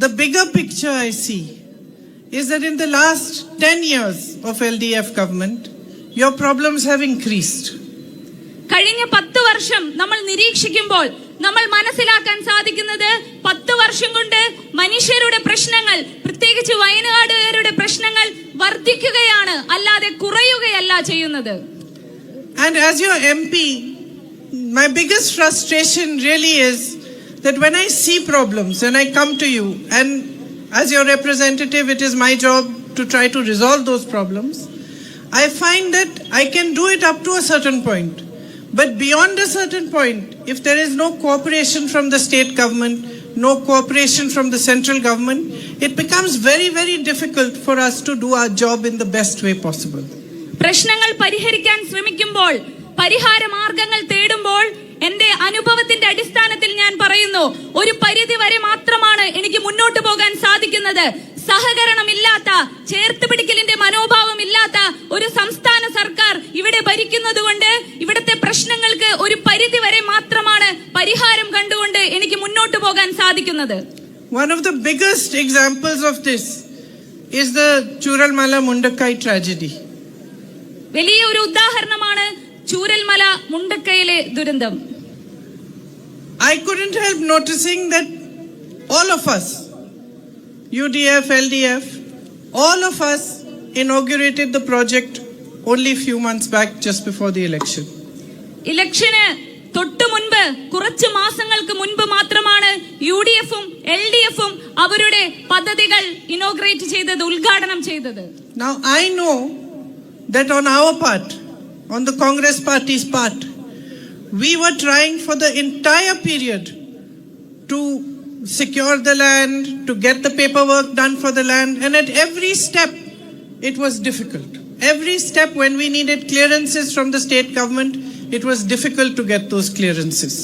The bigger picture I see is that in the last 10 years of LDF government, your problems have increased. കഴിഞ്ഞ 10 വർഷം നമ്മൾ നിരീക്ഷിക്കുമ്പോൾ നമ്മൾ മനസ്സിലാക്കാൻ സാധിക്കുന്നത് 10 വർഷം കൊണ്ട് മനുഷ്യരുടെ പ്രശ്നങ്ങൾ, പ്രത്യേകിച്ച് വയനാടുകാരുടെ പ്രശ്നങ്ങൾ വർദ്ധിക്കുകയാണ്, അല്ലാതെ കുറയുകയല്ല ചെയ്യുന്നത്. And as your MP, my biggest frustration really is that when I see problems and I come to you, and as your representative, it is my job to try to resolve those problems. I find that I can do it up to a certain point. But beyond a certain point, if there is no cooperation from the state government, no cooperation from the central government, it becomes very, very difficult for us to do our job in the best way possible. പ്രശ്നങ്ങൾ പരിഹരിക്കാൻ ശ്രമിക്കുമ്പോൾ, പരിഹാര മാർഗങ്ങൾ തേടുമ്പോൾ, എന്റെ അനുഭവത്തിന്റെ അടിസ്ഥാനത്തിൽ ഞാൻ പറയുന്നു, ഒരു പരിധി വരെ മാത്രമാണ് എനിക്ക് മുന്നോട്ട് പോകാൻ സാധിക്കുന്നത്. സഹകരണമില്ലാത്ത, ചേർത്തുപിടിക്കലിന്റെ മനോഭാവം ഇല്ലാത്ത ഒരു സംസ്ഥാന സർക്കാർ ഇവിടെ ഭരിക്കുന്നത് കൊണ്ട് ഇവിടുത്തെ പ്രശ്നങ്ങൾക്ക് ഒരു പരിധി വരെ മാത്രമാണ് പരിഹാരം കണ്ടുകൊണ്ട് എനിക്ക് മുന്നോട്ട് പോകാൻ സാധിക്കുന്നത്. One of the biggest examples of this is the Churalmala Mundakai tragedy. വലിയ ഒരു ഉദാഹരണമാണ് ചൂരൽമല മുണ്ടക്കയിലെ ദുരന്തം. I couldn't help noticing that all of us, UDF, LDF, all of us inaugurated the project only few months back, just before the election. ഇലക്ഷന് തൊട്ടു മുൻപ്, കുറച്ച് മാസങ്ങൾക്ക് മുൻപ് മാത്രമാണ് UDFും LDFും അവരുടെ പദ്ധതികൾ ഇനോഗ്രേറ്റ് ചെയ്തത്, ഉദ്ഘാടനം ചെയ്തത്. Now I know that on our part, on the Congress party's part, we were trying for the entire period to secure the land, to get the paperwork done for the land, and at every step it was difficult. Every step when we needed clearances from the state government, it was difficult to get those clearances.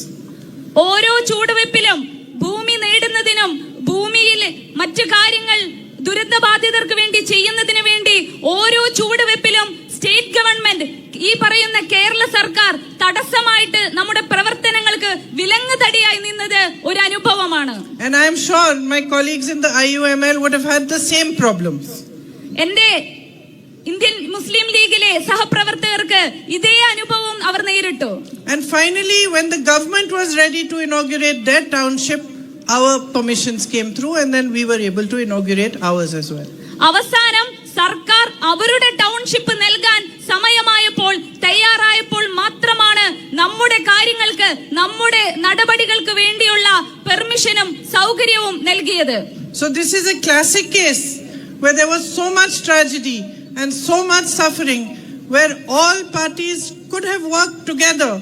ഓരോ ചൂടുവെപ്പിലും ഭൂമി നേടുന്നതിനും ഭൂമിയിൽ മറ്റു കാര്യങ്ങൾ ദുരന്തബാധിതർക്ക് വേണ്ടി ചെയ്യുന്നതിന് വേണ്ടി ഓരോ ചുവടുവെപ്പിലും സ്റ്റേറ്റ് ഗവൺമെന്റ്, ഈ പറയുന്ന കേരള സർക്കാർ തടസ്സമായിട്ട് നമ്മുടെ പ്രവർത്തനങ്ങൾക്ക് വിലങ്ങുതടിയായി നിന്നത് ഒരു അനുഭവമാണ്. And I am sure my colleagues in the IUML would have had the same problems. എന്റെ ഇന്ത്യൻ മുസ്ലിം ലീഗിലെ സഹപ്രവർത്തകർക്ക് ഇതേ അനുഭവം അവർ നേരിട്ടു. And finally, when the government was ready to inaugurate their township, our permissions came through, and then we were able to inaugurate ours as well. അവസാനം സർക്കാർ അവരുടെ township നൽകാൻ സമയമായപ്പോൾ, തയ്യാറായപ്പോൾ മാത്രമാണ് നമ്മുടെ കാര്യങ്ങൾക്ക്, നമ്മുടെ നടപടികൾക്ക് വേണ്ടിയുള്ള പെർമിഷനും സൗകര്യവും നൽകിയത്. So this is a classic case where there was so much tragedy and so much suffering, where all parties could have worked together,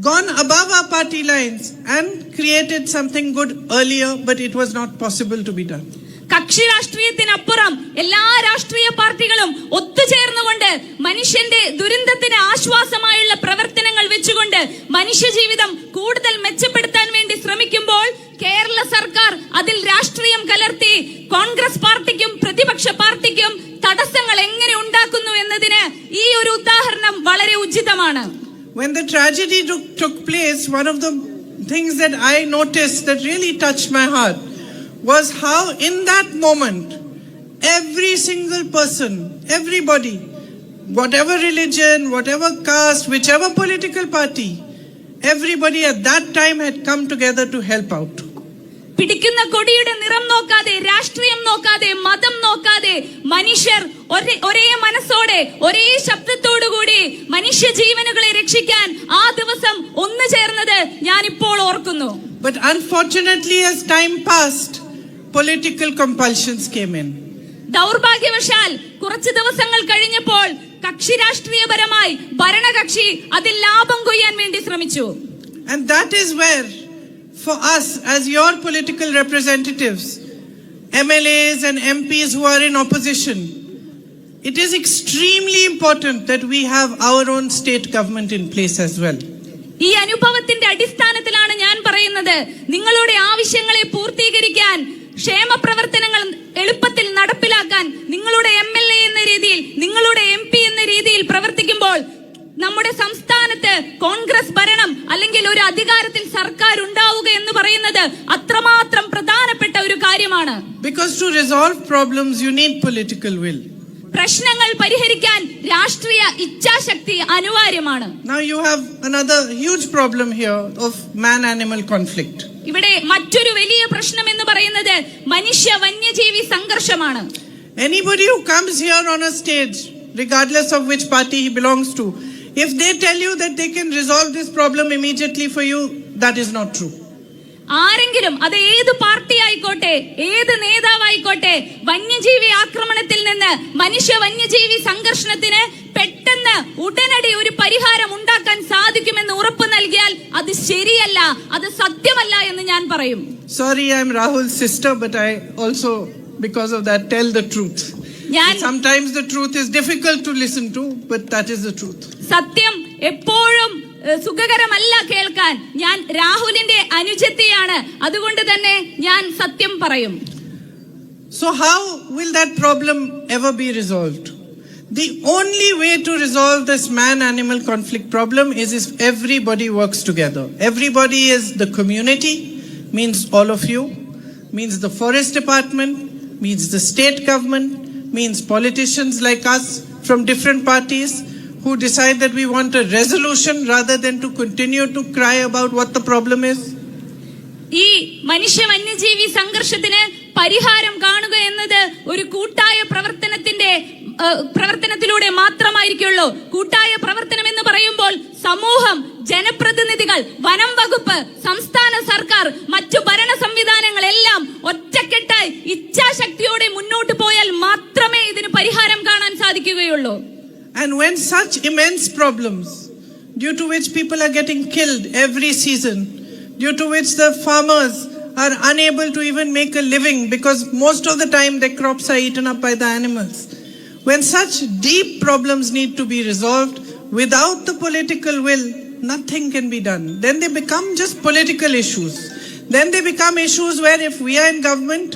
gone above our party lines and created something good earlier, but it was not possible to be done. കക്ഷി രാഷ്ട്രീയത്തിനപ്പുറം എല്ലാ രാഷ്ട്രീയ പാർട്ടികളും ഒത്തുചേർന്നുകൊണ്ട് മനുഷ്യന്റെ ദുരന്തത്തിന് ആശ്വാസമായുള്ള പ്രവർത്തനങ്ങൾ വെച്ചുകൊണ്ട് മനുഷ്യജീവിതം കൂടുതൽ മെച്ചപ്പെടുത്താൻ വേണ്ടി ശ്രമിക്കുമ്പോൾ കേരള സർക്കാർ അതിൽ രാഷ്ട്രീയം കലർത്തി കോൺഗ്രസ് പാർട്ടിക്കും പ്രതിപക്ഷ പാർട്ടിക്കും തടസ്സങ്ങൾ എങ്ങനെ ഉണ്ടാക്കുന്നു എന്നതിന് ഈ ഒരു ഉദാഹരണം വളരെ ഉചിതമാണ്. When the tragedy took place, one of the things that I noticed that really touched my heart was how in that moment every single person, everybody, whatever religion, whatever caste, whichever political party, everybody at that time had come together to help out. പിടിക്കുന്ന കൊടിയുടെ നിറം നോക്കാതെ, രാഷ്ട്രീയം നോക്കാതെ, മതം നോക്കാതെ മനുഷ്യർ ഒരേ മനസ്സോടെ, ഒരേ ശബ്ദത്തോടുകൂടി മനുഷ്യ ജീവനുകളെ രക്ഷിക്കാൻ ആ ദിവസം ഒന്നു ചേർന്നത് ഞാൻ ഇപ്പോൾ ഓർക്കുന്നു. But unfortunately, as time passed, political compulsions came in. ദൗർഭാഗ്യവശാൽ കുറച്ച് ദിവസങ്ങൾ കഴിഞ്ഞപ്പോൾ കക്ഷി രാഷ്ട്രീയപരമായി ഭരണകക്ഷി അതിൽ ലാഭം കൊയ്യാൻ വേണ്ടി ശ്രമിച്ചു. And that is where, for us as your political representatives, MLAs and MPs who are in opposition, it is extremely important that we have our own state government in place as well. ഈ അനുഭവത്തിന്റെ അടിസ്ഥാനത്തിലാണ് ഞാൻ പറയുന്നത്, നിങ്ങളുടെ ആവശ്യങ്ങളെ പൂർത്തീകരിക്കാൻ, ക്ഷേമ പ്രവർത്തനങ്ങൾ എളുപ്പത്തിൽ നടപ്പിലാക്കാൻ നിങ്ങളുടെ MLA എന്ന രീതിയിൽ, നിങ്ങളുടെ MP എന്ന രീതിയിൽ പ്രവർത്തിക്കുമ്പോൾ നമ്മുടെ സംസ്ഥാനത്ത് കോൺഗ്രസ് ഭരണം അല്ലെങ്കിൽ ഒരു അധികാരത്തിൽ സർക്കാർ ഉണ്ടാവുക എന്ന് പറയുന്നത് അത്രമാത്രം പ്രധാനപ്പെട്ട ആവശ്യമാണ്. Because to resolve problems, you need political will. പ്രശ്നങ്ങൾ പരിഹരിക്കാൻ രാഷ്ട്രീയ ഇച്ഛാശക്തി അനിവാര്യമാണ്. Now you have another huge problem here of man-animal conflict. ഇവിടെ മറ്റൊരു വലിയ പ്രശ്നം എന്ന് പറയുന്നത് മനുഷ്യ വന്യജീവി സംഘർഷമാണ്. Anybody who comes here on a stage, regardless of which party he belongs to, if they tell you that they can resolve this problem immediately for you, that is not true. ആരെങ്കിലും അത് ഏത് party ആയിക്കോട്ടെ, ഏത് നേതാവായിക്കോട്ടെ, വന്യജീവി ആക്രമണത്തിൽ നിന്ന് മനുഷ്യ വന്യജീവി സംഘർഷണത്തിന് പെട്ടെന്ന് ഉടനടി ഒരു പരിഹാരം ഉണ്ടാക്കാൻ സാധിക്കുമെന്ന് ഉറപ്പ് നൽകിയാൽ അത് ശരിയല്ല, അത് സത്യമല്ല എന്ന് ഞാൻ പറയും. Sorry, I am Rahul's sister, but I also, because of that, tell the truth. Sometimes the truth is difficult to listen to, but that is the truth. സത്യം എപ്പോഴും സുഖകരമല്ല കേൾക്കാൻ. ഞാൻ രാഹുലിന്റെ അനുജത്തിയാണ്, അതുകൊണ്ട് തന്നെ ഞാൻ സത്യം പറയും. So how will that problem ever be resolved? The only way to resolve this man-animal conflict problem is if everybody works together. Everybody is the community, means all of you, means the forest department, means the state government, means politicians like us from different parties who decide that we want a resolution rather than to continue to cry about what the problem is. ഈ മനുഷ്യ വന്യജീവി സംഘർഷത്തിന് പരിഹാരം കാണുക എന്നത് ഒരു കൂട്ടായ പ്രവർത്തനത്തിലൂടെ മാത്രമായിരിക്കുള്ളൂ. കൂട്ടായ പ്രവർത്തനം എന്ന് പറയുമ്പോൾ സമൂഹം, ജനപ്രതിനിധികൾ, വനം വകുപ്പ്, സംസ്ഥാന സർക്കാർ, മറ്റു ഭരണ സംവിധാനങ്ങൾ എല്ലാം ഒറ്റക്കെട്ടായി ഇച്ഛാശക്തിയോടെ മുന്നോട്ട് പോയാൽ മാത്രമേ ഇതിന് പരിഹാരം കാണാൻ സാധിക്കുകയുള്ളൂ. And when such immense problems, due to which people are getting killed every season, due to which the farmers are unable to even make a living because most of the time their crops are eaten up by the animals, when such deep problems need to be resolved, without the political will, nothing can be done. Then they become just political issues. Then they become issues where if we are in government,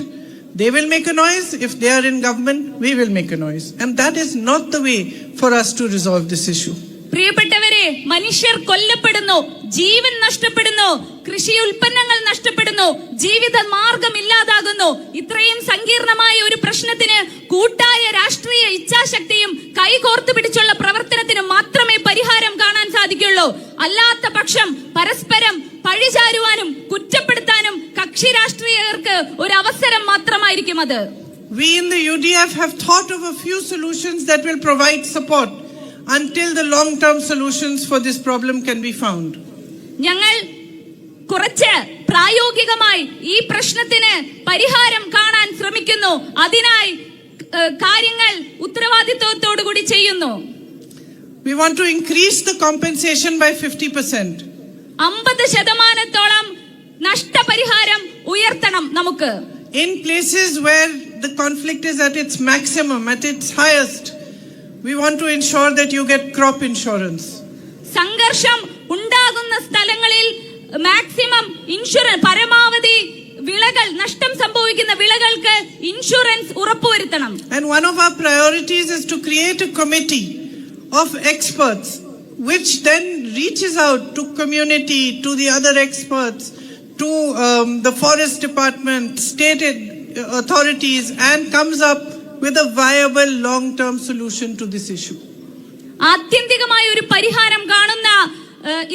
they will make a noise. If they are in government, we will make a noise. And that is not the way for us to resolve this issue. പ്രിയപ്പെട്ടവരെ, മനുഷ്യർ കൊല്ലപ്പെടുന്നു, ജീവൻ നഷ്ടപ്പെടുന്നു, കൃഷി ഉൽപ്പന്നങ്ങൾ നഷ്ടപ്പെടുന്നു, ജീവിത മാർഗം ഇല്ലാതാകുന്നു. ഇത്രയും സങ്കീർണമായ ഒരു പ്രശ്നത്തിന് കൂട്ടായ രാഷ്ട്രീയ ഇച്ഛാശക്തിയും കൈകോർത്തു പിടിച്ചുള്ള പ്രവർത്തനത്തിന് മാത്രമേ പരിഹാരം കാണാൻ സാധിക്കുള്ളൂ. അല്ലാത്ത പക്ഷം പരസ്പരം പഴിചാരുവാനും കുറ്റപ്പെടുത്താനും കക്ഷി രാഷ്ട്രീയർക്ക് ഒരു അവസരം മാത്രമായിരിക്കും അത്. We in the UDF have thought of a few solutions that will provide support until the long-term solutions for this problem can be found. ഞങ്ങൾ കുറച്ച് പ്രായോഗികമായി ഈ പ്രശ്നത്തിന് പരിഹാരം കാണാൻ ശ്രമിക്കുന്നു. അതിനായി കാര്യങ്ങൾ ഉത്തരവാദിത്വത്തോടുകൂടി ചെയ്യുന്നു. We want to increase the compensation by 50%. 50% നഷ്ടപരിഹാരം ഉയർത്തണം നമുക്ക്. In places where the conflict is at its maximum, at its highest, we want to ensure that you get crop insurance. സംഘർഷം ഉണ്ടാകുന്ന സ്ഥലങ്ങളിൽ മാക്സിമം ഇൻഷുറൻസ്, പരമാവധി വിളകൾ, നഷ്ടം സംഭവിക്കുന്ന വിളകൾക്ക് ഇൻഷുറൻസ് ഉറപ്പുവരുത്തണം. And one of our priorities is to create a committee of experts which then reaches out to community, to the other experts, to the forest department, state authorities, and comes up with a viable long-term solution to this issue. ആത്യന്തികമായ ഒരു പരിഹാരം കാണുന്ന,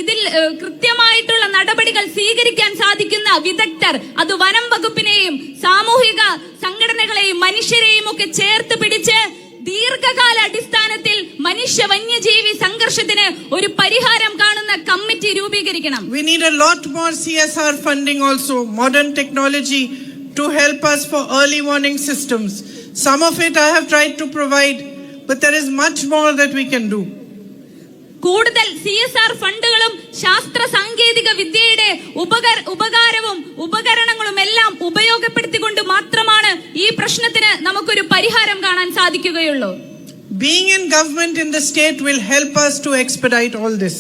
ഇതിൽ കൃത്യമായിട്ടുള്ള നടപടികൾ സ്വീകരിക്കാൻ സാധിക്കുന്ന വിദഗ്ധർ, അത് വനം വകുപ്പിനെയും സാമൂഹിക സംഘടനകളെയും മനുഷ്യരെയും ഒക്കെ ചേർത്ത് പിടിച്ച് ദീർഘകാല അടിസ്ഥാനത്തിൽ മനുഷ്യ വന്യജീവി സംഘർഷത്തിന് ഒരു പരിഹാരം കാണുന്ന committee രൂപീകരിക്കണം. We need a lot more CSR funding also, modern technology to help us for early warning systems. Some of it I have tried to provide, but there is much more that we can do. കൂടുതൽ CSR ഫണ്ടുകളും ശാസ്ത്ര സാങ്കേതിക വിദ്യയുടെ ഉപകാരവും ഉപകരണങ്ങളും എല്ലാം ഉപയോഗപ്പെടുത്തിക്കൊണ്ട് മാത്രമാണ് ഈ പ്രശ്നത്തിന് നമുക്കൊരു പരിഹാരം കാണാൻ സാധിക്കുകയുള്ളൂ. Being in government in the state will help us to expedite all this.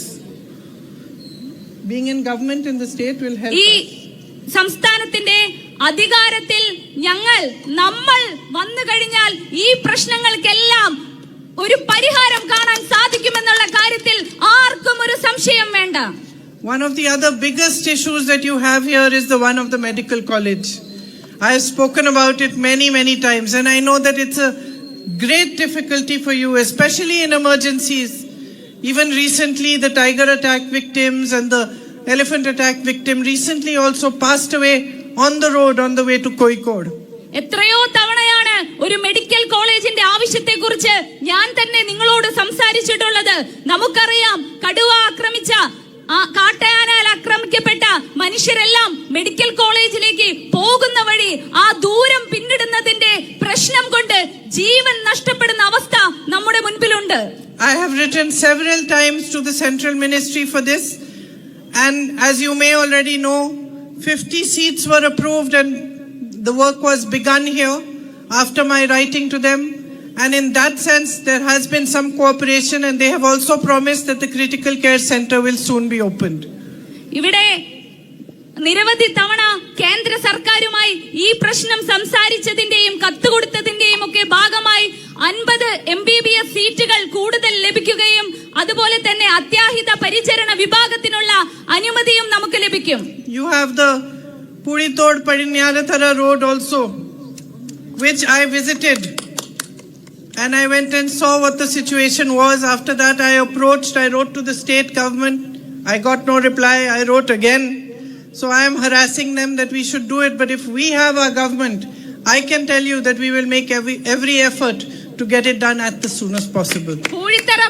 Being in government in the state will help ഈ us. സംസ്ഥാനത്തിന്റെ അധികാരത്തിൽ നമ്മൾ വന്നു കഴിഞ്ഞാൽ ഈ പ്രശ്നങ്ങൾക്കെല്ലാം ഒരു പരിഹാരം കാണാൻ സാധിക്കുമെന്നുള്ള കാര്യത്തിൽ ആർക്കും ഒരു സംശയം വേണ്ട. One of the other biggest issues that you have here is the one of the medical college. I have spoken about it many, many times, and I know that it's a great difficulty for you, especially in emergencies. Even recently, the tiger attack victims and the elephant attack victim recently also passed away on the road on the way to Kozhikode. എത്രയോ തവണയാണ് ഒരു medical കോളേജിന്റെ ആവശ്യത്തെ കുറിച്ച് ഞാൻ തന്നെ നിങ്ങളോട് സംസാരിച്ചിട്ടുള്ളത്. നമുക്കറിയാം, കടുവ ആക്രമിച്ച, കാട്ടയാനാൽ ആക്രമിക്കപ്പെട്ട മനുഷ്യരെല്ലാം മെഡിക്കൽ കോളേജിലേക്ക് പോകുന്ന വഴി ആ ദൂരം പിന്നിടുന്നതിന്റെ പ്രശ്നം കൊണ്ട് ജീവൻ നഷ്ടപ്പെടുന്ന അവസ്ഥ നമ്മുടെ മുൻപിലുണ്ട്. I have written several times to the Central Ministry for this, and as you may already know, 50 seats were approved and the work was begun here after my writing to them. And in that sense, there has been some cooperation, and they have also promised that the critical care center will soon be opened. ഇവിടെ നിരവധി തവണ കേന്ദ്ര സർക്കാരുമായി ഈ പ്രശ്നം സംസാരിച്ചതിന്റെയും കത്തുകൊടുത്തതിന്റെയും ഒക്കെ ഭാഗമായി 50 MBBS സീറ്റുകൾ കൂടുതൽ ലഭിക്കുകയും അതുപോലെ തന്നെ അത്യാഹിത പരിചരണ വിഭാഗത്തിനുള്ള അനുമതിയും നമുക്ക് ലഭിക്കും. You have the Puritod Padinyalathara road also, which I visited. And I went and saw what the situation was. After that, I wrote to the state government. I got no reply. I wrote again. So I am harassing them that we should do it. But if we have our government, I can tell you that we will make every effort to get it done at the soonest possible. Poozhithara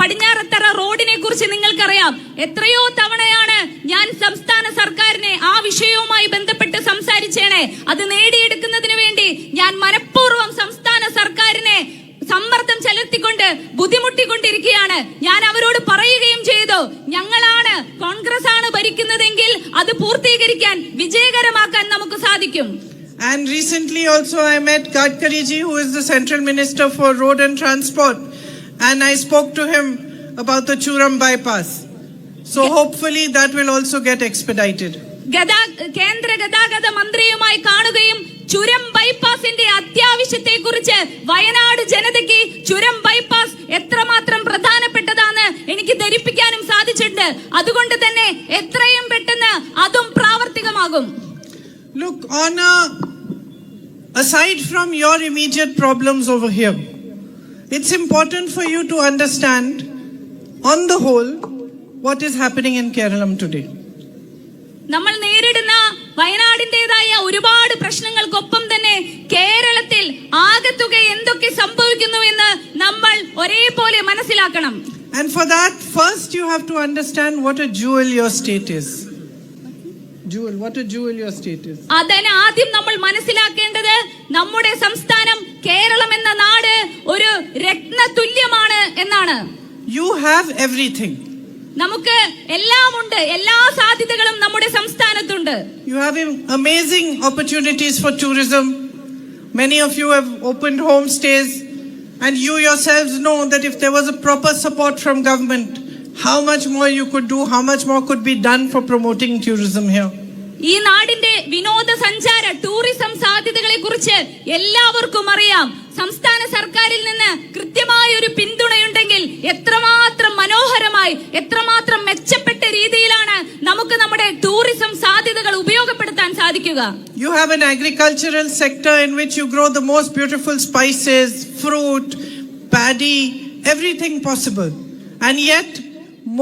Padinjarathara റോഡിനെ കുറിച്ച് നിങ്ങൾക്കറിയാം. എത്രയോ തവണയാണ് ഞാൻ സംസ്ഥാന സർക്കാരിനെ ആ വിഷയവുമായി ബന്ധപ്പെട്ട് സംസാരിച്ചേനെ. അത് നേടിയെടുക്കുന്നതിന് വേണ്ടി ഞാൻ മനഃപൂർവ്വം സംസ്ഥാന സർക്കാരിനെ സമ്മർദ്ദം ചെലുത്തിക്കൊണ്ട് ബുദ്ധിമുട്ടിക്കൊണ്ടിരിക്കുകയാണ്. ഞാൻ അവരോട് പറയുകയും ചെയ്തു, ഞങ്ങളാണ്, കോൺഗ്രസ് ആണ് ഭരിക്കുന്നതെങ്കിൽ അത് പൂർത്തീകരിക്കാൻ, വിജയകരമാക്കാൻ നമുക്ക് സാധിക്കും. And recently also I met Gadkari ji, who is the Central Minister for Road and Transport, and I spoke to him about the Churam bypass. So hopefully that will also get expedited. കേന്ദ്ര ഗതാഗത മന്ത്രിയുമായി കാണുകയും ചുരം ബൈപ്പാസിന്റെ അത്യാവശ്യത്തെ കുറിച്ച് വയനാട് ജനതയ്ക്ക് ചുരം bypass എത്രമാത്രം പ്രധാനപ്പെട്ടതാണ് എനിക്ക് ധരിപ്പിക്കാനും സാധിച്ചിട്ടുണ്ട്. അതുകൊണ്ട് തന്നെ എത്രയും പെട്ടെന്ന് അതും പ്രാവർത്തികമാകും. Look, aside from your immediate problems over here, it's important for you to understand, on the whole, what is happening in Kerala today. നമ്മൾ നേരിടുന്ന വയനാടിന്റേതായ ഒരുപാട് പ്രശ്നങ്ങൾക്കൊപ്പം തന്നെ കേരളത്തിൽ ആകെത്തുക എന്തൊക്കെ സംഭവിക്കുന്നു എന്ന് നമ്മൾ ഒരേപോലെ മനസ്സിലാക്കണം. And for that, first you have to understand what a jewel your state is. What a jewel your state is. അതിന് ആദ്യം നമ്മൾ മനസ്സിലാക്കേണ്ടത് നമ്മുടെ സംസ്ഥാനം കേരളം എന്ന നാട് ഒരു രത്നതുല്യമാണ് എന്നാണ്. You have everything. നമുക്ക് എല്ലാം ഉണ്ട്, എല്ലാ സാധ്യതകളും നമ്മുടെ സംസ്ഥാനത്തുണ്ട്. You have amazing opportunities for tourism. Many of you have opened homestays, and you yourselves know that if there was a proper support from government, how much more you could do, how much more could be done for promoting tourism here. ഈ നാടിന്റെ വിനോദസഞ്ചാര tourism സാധ്യതകളെ കുറിച്ച് എല്ലാവർക്കും അറിയാം. സംസ്ഥാന സർക്കാരിൽ നിന്ന് കൃത്യമായ ഒരു പിന്തുണയുണ്ടെങ്കിൽ എത്രമാത്രം മനോഹരമായി, എത്രമാത്രം മെച്ചപ്പെട്ട രീതിയിലാണ് നമുക്ക് നമ്മുടെ ടൂറിസം സാധ്യതകൾ ഉപയോഗപ്പെടുത്താൻ സാധിക്കുക. You have an agricultural sector in which you grow the most beautiful spices, fruit, paddy, everything possible. And yet,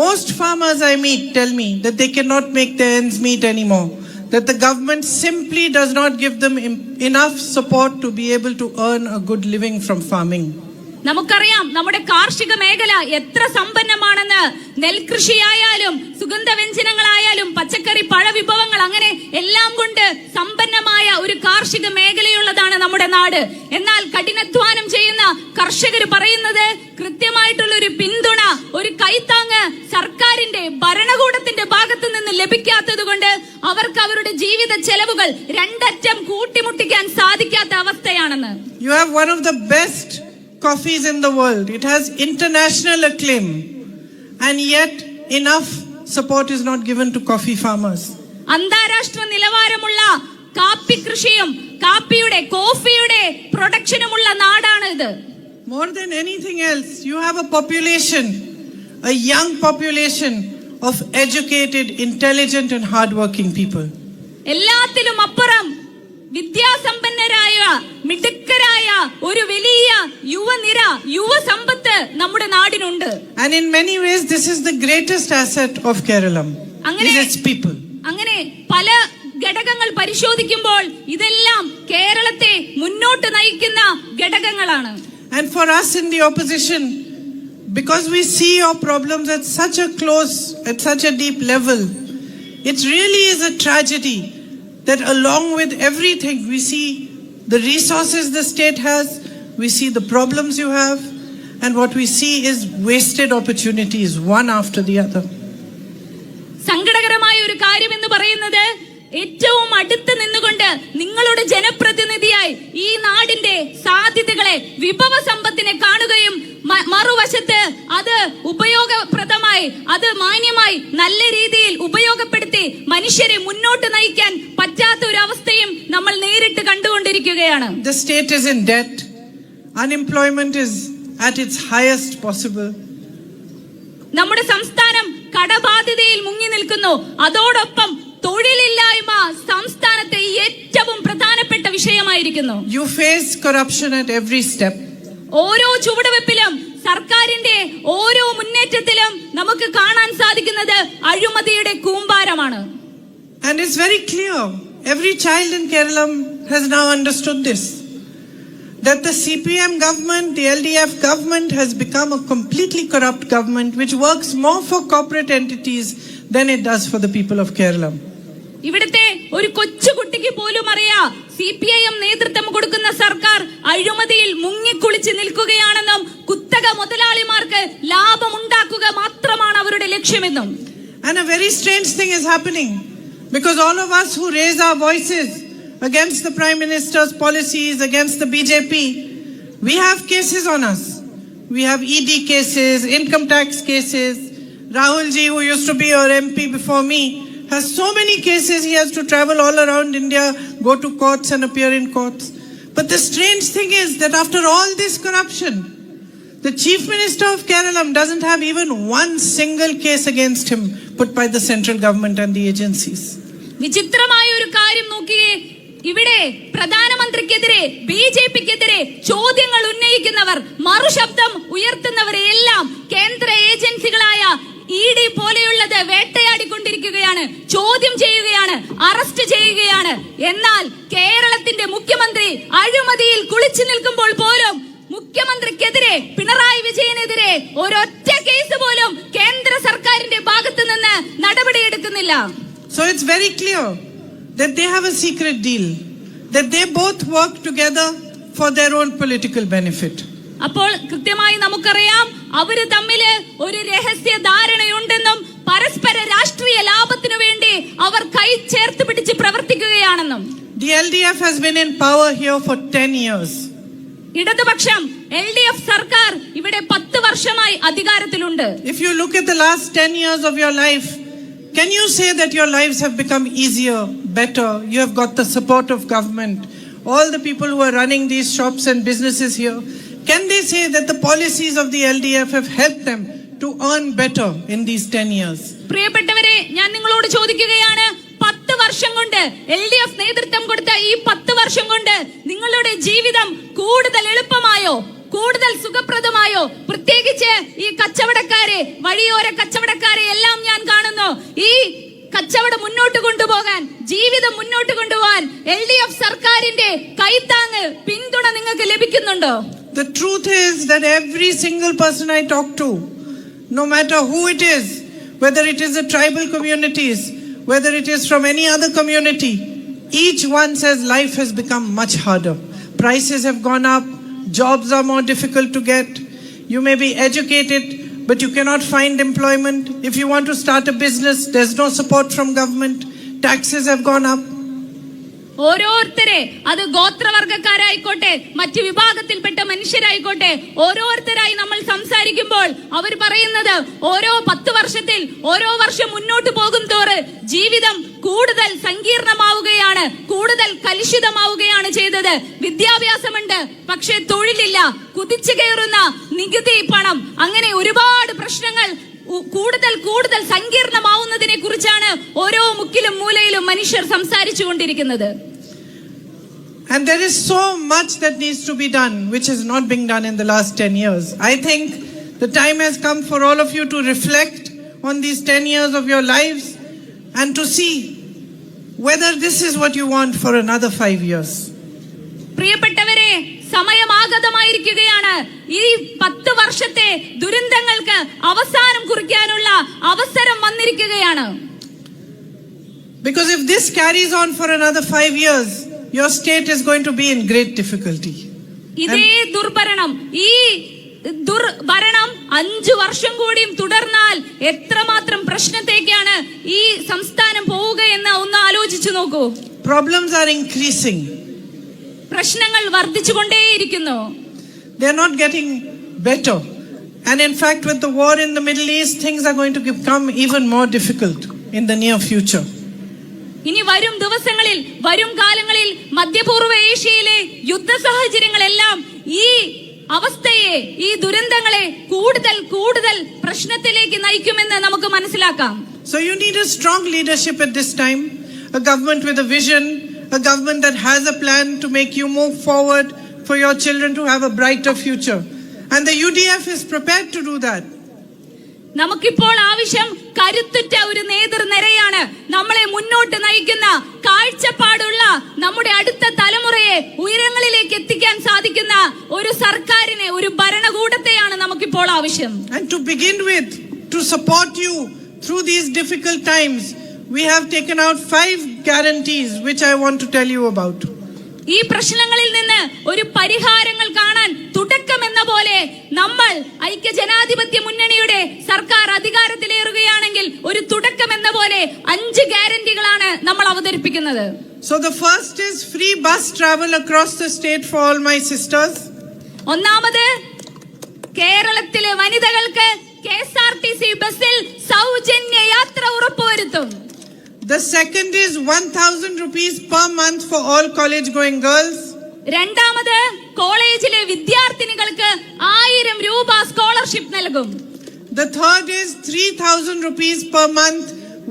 most farmers I meet tell me that they cannot make their ends meet anymore. That the government simply does not give them enough support to be able to earn a good living from farming. നമുക്കറിയാം നമ്മുടെ കാർഷിക മേഖല എത്ര സമ്പന്നമാണെന്ന്. നെൽകൃഷിയായാലും സുഗന്ധവ്യഞ്ജനങ്ങളായാലും പച്ചക്കറി പഴവിഭവങ്ങൾ, അങ്ങനെ എല്ലാം കൊണ്ട് സമ്പന്നമായ ഒരു കാർഷിക മേഖലയുള്ളതാണ് നമ്മുടെ നാട്. എന്നാൽ കഠിനാധ്വാനം ചെയ്യുന്ന കർഷകർ പറയുന്നത് കൃത്യമായിട്ടുള്ള ഒരു പിന്തുണ, ഒരു കൈത്താങ്ങ് സർക്കാരിന്റെ ഭരണകൂടത്തിന്റെ ഭാഗത്തു നിന്ന് ലഭിക്കാത്തത് കൊണ്ട് അവർക്ക് അവരുടെ ജീവിത ചെലവുകൾ രണ്ടറ്റം കൂട്ടിമുട്ടിക്കാൻ സാധിക്കാത്ത അവസ്ഥയാണെന്ന്. You have one of the best coffees in the world. It has international acclaim, and yet enough support is not given to coffee farmers. അന്താരാഷ്ട്ര നിലവാരമുള്ള കാപ്പി കൃഷിയും കോഫിയുടെ പ്രൊഡക്ഷനുമുള്ള നാടാണ് ഇത്. More than anything else, you have a population, a young population of educated, intelligent and hardworking people. എല്ലാത്തിലും അപ്പുറം വിദ്യാസമ്പന്നരായ മിടുക്കരായ ഒരു വലിയ യുവനിര യുവസമ്പത്ത് നമ്മുടെ നാടിനുണ്ട്. And in many ways this is the greatest asset of Kerala. Is its people. അങ്ങനെ പല ഘടകങ്ങൾ പരിശോധിക്കുമ്പോൾ ഇതെല്ലാം കേരളത്തെ മുന്നോട്ട് നയിക്കുന്ന ഘടകങ്ങളാണ്. And for us in the opposition, because we see your problems at such a close, at such a deep level, it really is a tragedy that along with everything we see the resources the state has, we see the problems you have, and what we see is wasted opportunities one after the other. സങ്കടകരമായ ഒരു കാര്യം എന്ന് പറയുന്നത് ഏറ്റവും അടുത്ത് നിന്നുകൊണ്ട് നിങ്ങളുടെ ജനപ്രതിനിധിയായി ഈ നാടിന്റെ സാധ്യതകളെ വിഭവ സമ്പത്തിനെ കാണുകയും മറുവശത്ത് അത് ഉപയോഗപ്രദമായി അത് മാന്യമായി നല്ല രീതിയിൽ ഉപയോഗപ്പെടുത്തി മനുഷ്യരെ മുന്നോട്ട് നയിക്കാൻ പറ്റാത്ത ഒരു അവസ്ഥയും നമ്മൾ നേരിട്ട് കണ്ടുകൊണ്ടിരിക്കുകയാണ്. The state is in debt. Unemployment is at its highest possible. നമ്മുടെ സംസ്ഥാനം കടബാധ്യതയിൽ മുങ്ങി നിൽക്കുന്നു. അതോടൊപ്പം തൊഴിലില്ലായ്മ സംസ്ഥാനത്തെ ഏറ്റവും പ്രധാനപ്പെട്ട വിഷയമായിരിക്കുന്നു. You face corruption at every step. ഓരോ ചുവടുവെപ്പിലും സർക്കാരിന്റെ ഓരോ മുന്നേറ്റത്തിലും നമുക്ക് കാണാൻ സാധിക്കുന്നത് അഴിമതിയുടെ കൂമ്പാരമാണ്. And it's very clear. Every child in Kerala has now understood this. That the CPM government, the LDF government has become a completely corrupt government which works more for corporate entities than it does for the people of Kerala. ഇവിടുത്തെ ഒരു കൊച്ചുകുട്ടിക്ക് പോലും അറിയാം CPIM നേതൃത്വം കൊടുക്കുന്ന സർക്കാർ അഴിമതിയിൽ മുങ്ങിക്കുളിച്ച് നിൽക്കുകയാണെന്നും കുത്തക മുതലാളിമാർക്ക് ലാഭം ഉണ്ടാക്കുക മാത്രമാണ് അവരുടെ ലക്ഷ്യമെന്നും. And a very strange thing is happening because all of us who raise our voices against the Prime Minister's policies, against the BJP, we have cases on us. We have ED cases, income tax cases. Rahul ji, who used to be your MP before me, has so many cases. He has to travel all around India, go to courts and appear in courts. But the strange thing is that after all this corruption, the Chief Minister of Kerala doesn't have even one single case against him put by the central government and the agencies. വിചിത്രമായ ഒരു കാര്യം നോക്കിയേ, ഇവിടെ പ്രധാനമന്ത്രിക്കെതിരെ BJPക്കെതിരെ ചോദ്യങ്ങൾ ഉന്നയിക്കുന്നവർ മറുശബ്ദം ഉയർത്തുന്നവരെയെല്ലാം കേന്ദ്ര ഏജൻസികളായ ED പോലെയുള്ളത് വേട്ടയാടിക്കൊണ്ടിരിക്കുകയാണ്, ചോദ്യം ചെയ്യുകയാണ്, arrest ചെയ്യുകയാണ്. എന്നാൽ കേരളത്തിന്റെ മുഖ്യമന്ത്രി അഴിമതിയിൽ കുളിച്ചു നിൽക്കുമ്പോൾ പോലും മുഖ്യമന്ത്രിക്കെതിരെ പിണറായി വിജയനെതിരെ ഒരൊറ്റ കേസ് പോലും കേന്ദ്ര സർക്കാരിന്റെ ഭാഗത്ത് നിന്ന് നടപടിയെടുക്കുന്നില്ല. So it's very clear that they have a secret deal, that they both work together for their own political benefit. അപ്പോൾ കൃത്യമായി നമുക്കറിയാം അവര് തമ്മില് ഒരു രഹസ്യ ധാരണയുണ്ടെന്നും പരസ്പര രാഷ്ട്രീയ ലാഭത്തിനു വേണ്ടി അവർ കൈ ചേർത്ത് പിടിച്ച് പ്രവർത്തിക്കുകയാണെന്നും. The LDF has been in power here for 10 years. ഇടതുപക്ഷം LDF സർക്കാർ ഇവിടെ 10 വർഷമായി അധികാരത്തിലുണ്ട്. If you look at the last 10 years of your life, can you say that your lives have become easier, better? You have got the support of government. All the people who are running these shops and businesses here, can they say that the policies of the LDF have helped them to earn better in these 10 years? പ്രിയപ്പെട്ടവരെ, ഞാൻ നിങ്ങളോട് ചോദിക്കുകയാണ്, 10 വർഷം കൊണ്ട് LDF നേതൃത്വം കൊടുത്ത ഈ 10 വർഷം കൊണ്ട് നിങ്ങളുടെ ജീവിതം കൂടുതൽ എളുപ്പമായോ, കൂടുതൽ സുഖപ്രദമായോ? പ്രത്യേകിച്ച് ഈ കച്ചവടക്കാരെ, വഴിയോര കച്ചവടക്കാരെ എല്ലാം ഞാൻ കാണുന്നു. ഈ കച്ചവടം മുന്നോട്ട് കൊണ്ടുപോകാൻ, ജീവിതം മുന്നോട്ട് കൊണ്ടുപോകാൻ LDF സർക്കാരിന്റെ കൈത്താങ്ങ്, പിന്തുണ നിങ്ങൾക്ക് ലഭിക്കുന്നുണ്ടോ? The truth is that every single person I talk to, no matter who it is, whether it is the tribal communities, whether it is from any other community, each one says life has become much harder. Prices have gone up, jobs are more difficult to get. You may be educated, but you cannot find employment. If you want to start a business, there's no support from government. Taxes have gone up. ഓരോരുത്തരെ, അത് ഗോത്രവർഗക്കാരായിക്കോട്ടെ, മറ്റു വിഭാഗത്തിൽപ്പെട്ട മനുഷ്യരായിക്കോട്ടെ, ഓരോരുത്തരായി നമ്മൾ സംസാരിക്കുമ്പോൾ അവർ പറയുന്നത് ഓരോ 10 വർഷത്തിൽ ഓരോ വർഷം മുന്നോട്ട് പോകും തോറും ജീവിതം കൂടുതൽ സങ്കീർണമാവുകയാണ്, കൂടുതൽ കലുഷിതമാവുകയാണ് ചെയ്തത്. വിദ്യാഭ്യാസമുണ്ട്, പക്ഷേ തൊഴിലില്ല, കുതിച്ചു കയറുന്ന നികുതി പണം, അങ്ങനെ ഒരുപാട് പ്രശ്നങ്ങൾ കൂടുതൽ കൂടുതൽ സങ്കീർണമാവുന്നതിനെ കുറിച്ചാണ് ഓരോ മുക്കിലും മൂലയിലും മനുഷ്യർ സംസാരിച്ചു കൊണ്ടിരിക്കുന്നത്. And there is so much that needs to be done, which has not been done in the last 10 years. I think the time has come for all of you to reflect on these 10 years of your lives and to see whether this is what you want for another 5 years. പ്രിയപ്പെട്ടവരെ, സമയമാഗതമായിരിക്കുകയാണ്. ഈ 10 വർഷത്തെ ദുരന്തങ്ങൾക്ക് അവസാനം കുറിക്കാനുള്ള അവസരം വന്നിരിക്കുകയാണ്. Because if this carries on for another 5 years, your state is going to be in great difficulty. ഇതേ ദുർഭരണം, ഈ ദുർഭരണം 5 വർഷം കൂടിയും തുടർന്നാൽ എത്രമാത്രം പ്രശ്നത്തേക്കാണ് ഈ സംസ്ഥാനം പോവുകയെന്ന് ഒന്ന് ആലോചിച്ചു നോക്കൂ. Problems are increasing. പ്രശ്നങ്ങൾ വർദ്ധിച്ചുകൊണ്ടേയിരിക്കുന്നു. They are not getting better. And in fact, with the war in the Middle East, things are going to become even more difficult in the near future. ഇനി വരും ദിവസങ്ങളിൽ, വരും കാലങ്ങളിൽ മധ്യപൂർവ്വ ഏഷ്യയിലെ യുദ്ധ സാഹചര്യങ്ങളെല്ലാം ഈ അവസ്ഥയെ, ഈ ദുരന്തങ്ങളെ കൂടുതൽ കൂടുതൽ പ്രശ്നത്തിലേക്ക് നയിക്കുമെന്ന് നമുക്ക് മനസ്സിലാക്കാം. So you need a strong leadership at this time, a government with a vision, a government that has a plan to make you move forward for your children to have a brighter future. And the UDF is prepared to do that. നമുക്കിപ്പോൾ ആവശ്യം കരുത്തുറ്റ ഒരു നേതൃനിരയാണ്. നമ്മളെ മുന്നോട്ട് നയിക്കുന്ന, കാഴ്ചപ്പാടുള്ള, നമ്മുടെ അടുത്ത തലമുറയെ ഉയരങ്ങളിലേക്ക് എത്തിക്കാൻ സാധിക്കുന്ന ഒരു സർക്കാരിനെ, ഒരു ഭരണകൂടത്തെയാണ് നമുക്കിപ്പോൾ ആവശ്യം. And to begin with, to support you through these difficult times, we have taken out 5 guarantees which I want to tell you about. ഈ പ്രശ്നങ്ങളിൽ നിന്ന് ഒരു പരിഹാരങ്ങൾ കാണാൻ തുടക്കം എന്ന പോലെ നമ്മൾ ഐക്യജനാധിപത്യ മുന്നണിയുടെ സർക്കാർ അധികാരത്തിലേറുകയാണെങ്കിൽ ഒരു തുടക്കം എന്ന പോലെ 5 ഗ്യാരണ്ടികളാണ് നമ്മൾ അവതരിപ്പിക്കുന്നത്. So the first is free bus travel across the state for all my sisters. ഒന്നാമത്, കേരളത്തിലെ വനിതകൾക്ക് KSRTC ബസ്സിൽ സൗജന്യ യാത്ര ഉറപ്പുവരുത്തും. The second is 1,000 rupees per month for all college going girls. രണ്ടാമത്, കോളേജിലെ വിദ്യാർത്ഥിനികൾക്ക് 1000 രൂപ സ്കോളർഷിപ്പ് നൽകും. The third is 3,000 rupees per month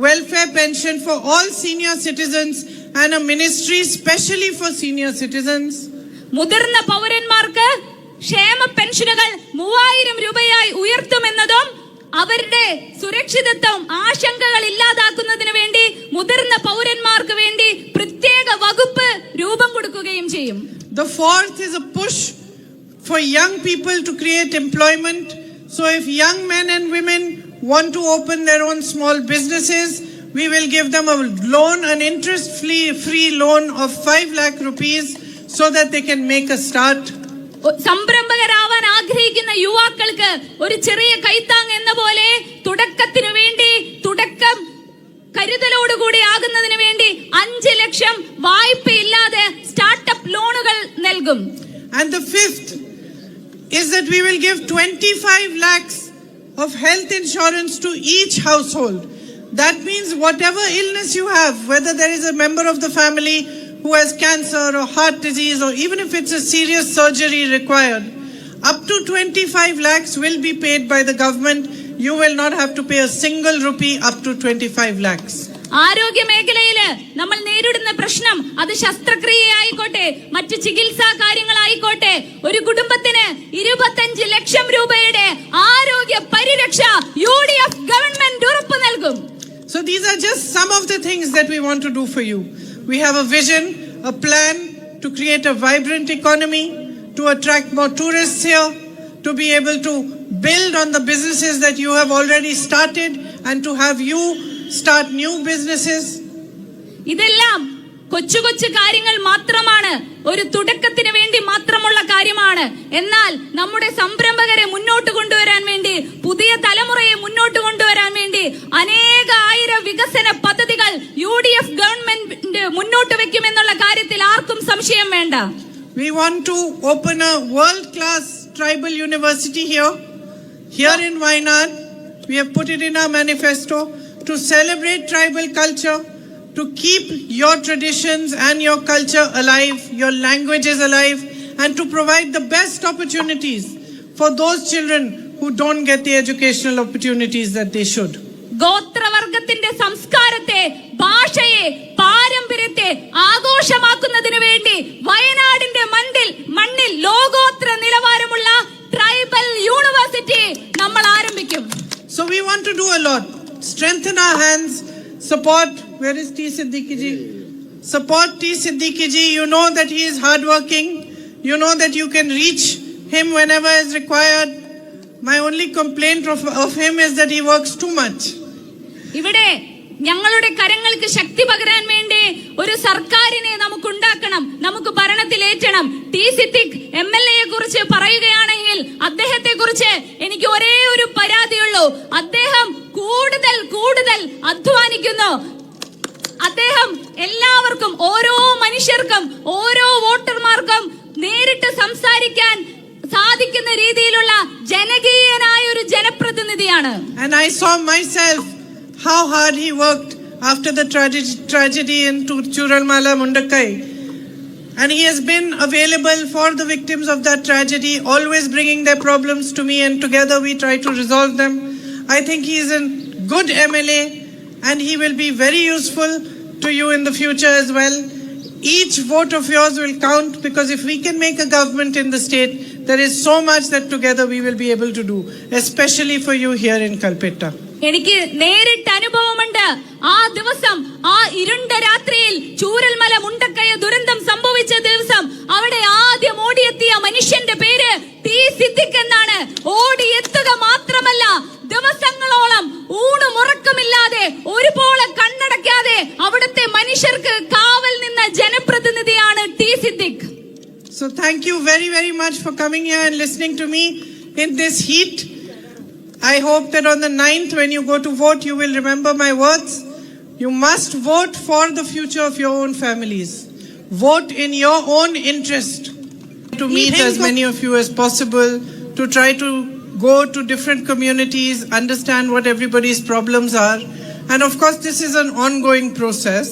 welfare pension for all senior citizens and a ministry specially for senior citizens. മുതിർന്ന പൗരന്മാർക്ക് ക്ഷേമ പെൻഷനുകൾ 3000 രൂപയായി ഉയർത്തുമെന്നതും അവരുടെ സുരക്ഷിതത്വം, ആശങ്കകൾ ഇല്ലാതാക്കുന്നതിന് വേണ്ടി മുതിർന്ന പൗരന്മാർക്ക് വേണ്ടി പ്രത്യേക വകുപ്പ് രൂപം കൊടുക്കുകയും ചെയ്യും. The fourth is a push for young people to create employment. So if young men and women want to open their own small businesses, we will give them a loan, an interest-free loan of 5 lakh rupees so that they can make a start. സംരംഭകരാവാൻ ആഗ്രഹിക്കുന്ന യുവാക്കൾക്ക് ഒരു ചെറിയ കൈത്താങ് എന്ന പോലെ തുടക്കത്തിനു വേണ്ടി, തുടക്കം കരുതലോടുകൂടി ആകുന്നതിന് വേണ്ടി 5 ലക്ഷം വായ്പയില്ലാതെ സ്റ്റാർട്ടപ്പ് ലോണുകൾ നൽകും. And the fifth is that we will give 25 lakhs of health insurance to each household. That means whatever illness you have, whether there is a member of the family who has cancer or heart disease, or even if it's a serious surgery required, up to 25 lakhs will be paid by the government. You will not have to pay a single rupee up to 25 lakhs. ആരോഗ്യ മേഖലയില് നമ്മൾ നേരിടുന്ന പ്രശ്നം, അത് ശസ്ത്രക്രിയയായിക്കോട്ടെ, മറ്റു ചികിത്സാ കാര്യങ്ങളായിക്കോട്ടെ, ഒരു കുടുംബത്തിന് 25 ലക്ഷം രൂപയുടെ ആരോഗ്യ പരിരക്ഷ UDF ഗവൺമെന്റ് ഉറപ്പു നൽകും. So these are just some of the things that we want to do for you. We have a vision, a plan to create a vibrant economy, to attract more tourists here, to be able to build on the businesses that you have already started, and to have you start new businesses. ഇതെല്ലാം കൊച്ചു കൊച്ചു കാര്യങ്ങൾ മാത്രമാണ്, ഒരു തുടക്കത്തിന് വേണ്ടി മാത്രമുള്ള കാര്യമാണ്. എന്നാൽ നമ്മുടെ സംരംഭകരെ മുന്നോട്ട് കൊണ്ടുവരാൻ വേണ്ടി, പുതിയ തലമുറയെ മുന്നോട്ട് കൊണ്ടുവരാൻ വേണ്ടി അനേകായിരം വികസന പദ്ധതികൾ UDF ഗവൺമെന്റ് മുന്നോട്ട് വെക്കുമെന്നുള്ള കാര്യത്തിൽ ആർക്കും സംശയം വേണ്ട. We want to open a world-class tribal university here in Wayanad. We have put it in our manifesto to celebrate tribal culture, to keep your traditions and your culture alive, your languages alive, and to provide the best opportunities for those children who don't get the educational opportunities that they should. ഗോത്രവർഗത്തിന്റെ സംസ്കാരത്തെ, ഭാഷയെ, പാരമ്പര്യത്തെ ആഘോഷമാക്കുന്നതിനു വേണ്ടി Wayanad support. Where is T. Siddiqui ji? Support T. Siddiqui ji. You know that he is hardworking. You know that you can reach him whenever is required. My only complaint of him is that he works too much. ഇവിടെ ഞങ്ങളുടെ കരങ്ങൾക്ക് ശക്തി പകരാൻ വേണ്ടി ഒരു സർക്കാരിനെ നമുക്ക് ഉണ്ടാക്കണം, നമുക്ക് ഭരണത്തിലേറ്റണം. T Siddique MLA കുറിച്ച് പറയുകയാണെങ്കിൽ അദ്ദേഹത്തെ കുറിച്ച് എനിക്ക് ഒരേ ഒരു പരാതിയുള്ളൂ. അദ്ദേഹം കൂടുതൽ കൂടുതൽ അധ്വാനിക്കുന്നു. അദ്ദേഹം എല്ലാവർക്കും, ഓരോ മനുഷ്യർക്കും, ഓരോ വോട്ടർമാർക്കും നേരിട്ട് സംസാരിക്കാൻ സാധിക്കുന്ന രീതിയിലുള്ള ജനകീയനായ ഒരു ജനപ്രതിനിധിയാണ്. And I saw myself how hard he worked after the tragedy in Churalmala Mundakai. And he has been available for the victims of that tragedy, always bringing their problems to me, and together we try to resolve them. I think he is a good MLA and he will be very useful to you in the future as well. Each vote of yours will count, because if we can make a government in the state, there is so much that together we will be able to do, especially for you here in Kalpetta. എനിക്ക് നേരിട്ട് അനുഭവമുണ്ട്. ആ ദിവസം, ആ ഇരുണ്ട രാത്രിയിൽ ചൂരൽമല മുണ്ടക്കയ ദുരന്തം സംഭവിച്ച ദിവസം അവിടെ ആദ്യം ഓടിയെത്തിയ മനുഷ്യന്റെ പേര് ടി സിദ്ദിഖ് എന്നാണ്. ഓടിയെത്തുക മാത്രമല്ല, ദിവസങ്ങളോളം ഊണുമുറക്കമില്ലാതെ, ഒരുപോലെ കണ്ണടയ്ക്കാതെ അവിടുത്തെ മനുഷ്യർക്ക് കാവൽ നിന്ന ജനപ്രതിനിധിയാണ് T Siddique. So thank you very, very much for coming here and listening to me in this heat. I hope that on the 9th, when you go to vote, you will remember my words. You must vote for the future of your own families. Vote in your own interest. To meet as many of you as possible, to try to go to different communities, understand what everybody's problems are. And of course, this is an ongoing process.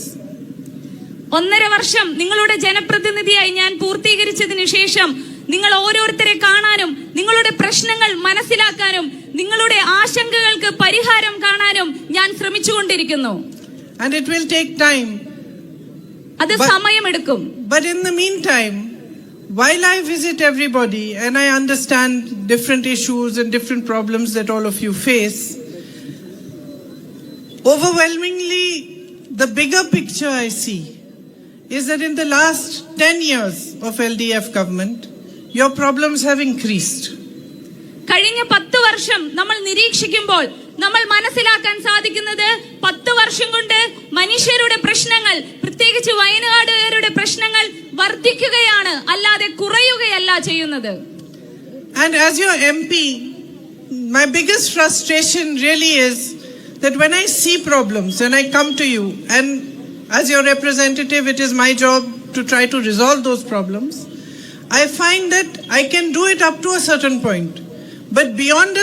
1.5 വർഷം നിങ്ങളുടെ ജനപ്രതിനിധിയായി ഞാൻ പൂർത്തീകരിച്ചതിന് ശേഷം നിങ്ങൾ ഓരോരുത്തരെ കാണാനും, നിങ്ങളുടെ പ്രശ്നങ്ങൾ മനസ്സിലാക്കാനും, നിങ്ങളുടെ ആശങ്കകൾക്ക് പരിഹാരം കാണാനും ഞാൻ ശ്രമിച്ചുകൊണ്ടിരിക്കുന്നു. And it will take time. അത് സമയമെടുക്കും. But in the meantime, while I visit everybody and I understand different issues and different problems that all of you face, overwhelmingly the bigger picture I see is that in the last 10 years of LDF government, your problems have increased. കഴിഞ്ഞ 10 വർഷം നമ്മൾ നിരീക്ഷിക്കുമ്പോൾ നമ്മൾ മനസ്സിലാക്കാൻ സാധിക്കുന്നത് 10 വർഷം കൊണ്ട് മനുഷ്യരുടെ പ്രശ്നങ്ങൾ, പ്രത്യേകിച്ച് വയനാടുകാരുടെ പ്രശ്നങ്ങൾ വർദ്ധിക്കുകയാണ്, അല്ലാതെ കുറയുകയല്ല ചെയ്യുന്നത്. And as your MP, my biggest frustration really is that when I see problems and I come to you, and as your representative, it is my job to try to resolve those problems. I find that I can do it up to a certain point, but beyond